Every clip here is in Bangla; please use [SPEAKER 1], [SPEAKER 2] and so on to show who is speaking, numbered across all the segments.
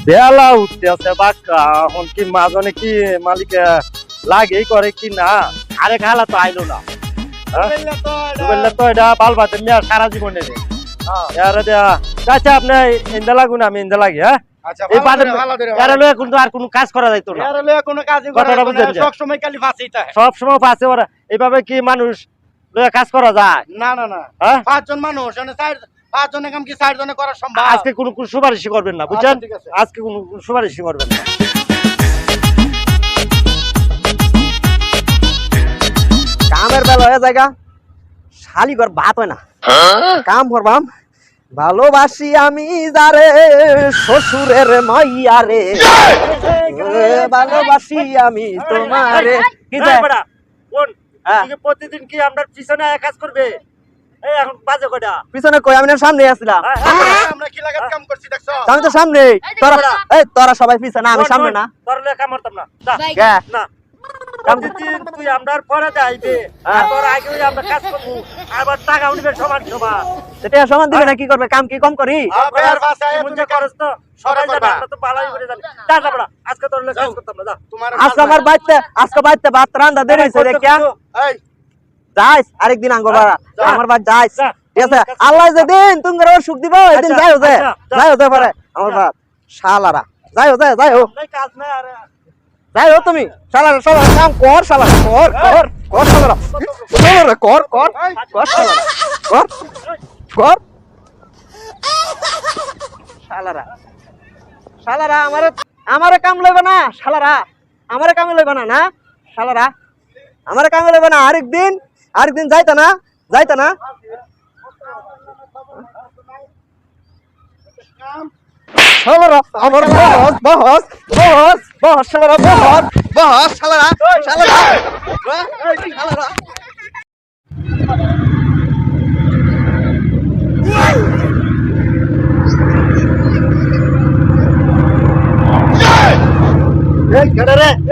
[SPEAKER 1] বেলা উঠতেছে বাক্কা এখন কি মাজনে কি মালিকে লাগেই করে কি না আরে খালা তো আইলো না বললে তো এটা বাল বাতে মিয়া সারা জীবনে রে আরে দেয়া চাচা আপনি ইন্দা লাগুন আমি ইন্দা লাগি হ্যাঁ
[SPEAKER 2] আচ্ছা
[SPEAKER 1] এই বাদে এরা লয়ে কিন্তু আর কোনো কাজ করা যাইতো না
[SPEAKER 2] এরা লয়ে কোনো কাজই করা
[SPEAKER 1] কথাটা
[SPEAKER 2] যাবে না
[SPEAKER 1] বুঝছেন?
[SPEAKER 2] সব সময় খালি ফাঁসিটা
[SPEAKER 1] সব সময় পাশে ওরা এইভাবে কি মানুষ লয়ে কাজ করা যায়
[SPEAKER 2] না না না
[SPEAKER 1] হ্যাঁ
[SPEAKER 2] পাঁচজন মানুষ মানে পাঁচজনের কাম কি 4 জনে করা সম্ভব
[SPEAKER 1] আজকে কোনো সুপারিশ করবেন না বুঝছেন
[SPEAKER 2] ঠিক আছে।
[SPEAKER 1] আজকে কোনো সুপারিশ করবেন না
[SPEAKER 3] কামের বেলা হয়ে জায়গা শালি ঘর ভাত হয় না কাম করবাম ভালোবাসি আমি যারে শ্বশুরের মাইয়া রে ভালোবাসি আমি তোমারে কি
[SPEAKER 1] এই
[SPEAKER 3] যায়?
[SPEAKER 1] বেটা, কোন
[SPEAKER 3] হ্যাঁ।
[SPEAKER 1] তুমি পিছনে কি আমরা পিছনে আয়া কাজ করবে এই এখন বাজে কয়টা
[SPEAKER 3] পিছনে কই আমি না সামনে আসছিলাম
[SPEAKER 2] আমরা কি লাগাত কাম করছি দেখছো
[SPEAKER 3] আমি তো সামনে তোরা তোরা সবাই পিছনে আমি সামনে না
[SPEAKER 1] তোর লেখা মারতাম না যা,
[SPEAKER 3] কে?
[SPEAKER 1] না প্রতিদিন তুই আমরার পরে যাইবে আর তোর আগে ওই আমরা কাজ করবো আবার টাকা উঠবে সমান সমান
[SPEAKER 3] সেটা সমান দিবে না কি করবে কাম কি কম করি
[SPEAKER 2] আপনার ভাষায়
[SPEAKER 1] তুমি
[SPEAKER 2] তুমি
[SPEAKER 1] যে খরচ তো সবাই জানে
[SPEAKER 2] করবা।
[SPEAKER 1] আমরা তো ভালোই করে জানি যা যা বড়া আজকে তোর লেখা কাজ করতাম না যা
[SPEAKER 2] তোমার
[SPEAKER 3] আজকে আমার বাইতে ভাত রান্দা দেরি হইছে রে কে
[SPEAKER 2] এই
[SPEAKER 3] যাইস আরেকদিন আঙ্গ বাড়া
[SPEAKER 1] যা।
[SPEAKER 3] আমার বাদ যাইস
[SPEAKER 1] যা।
[SPEAKER 3] ঠিক আছে আল্লাহ যেদিন তুমি সুখ দিব এদিন
[SPEAKER 1] আচ্ছা,
[SPEAKER 3] যাইও যে
[SPEAKER 1] আচ্ছা, যা।
[SPEAKER 3] যাইও যে পারে আমার বাদ শালারা যাইও যে যাইও
[SPEAKER 1] নাই কাজ নাই আর
[SPEAKER 3] যাইও তুমি শালারা সব কাম কর শালারা কর শালারা শালারা কর শালারা কর শালারা আমারে কাম লইব না শালারা আমারে কামে লইব না না শালারা আমারে কামে লইব না আরেকদিন যাইতা না শালারা আমার বস শালারা বস শালারা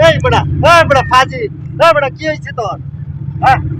[SPEAKER 1] এই বড়া ফাজি এই বড়া কি হইছে তোর হ্যাঁ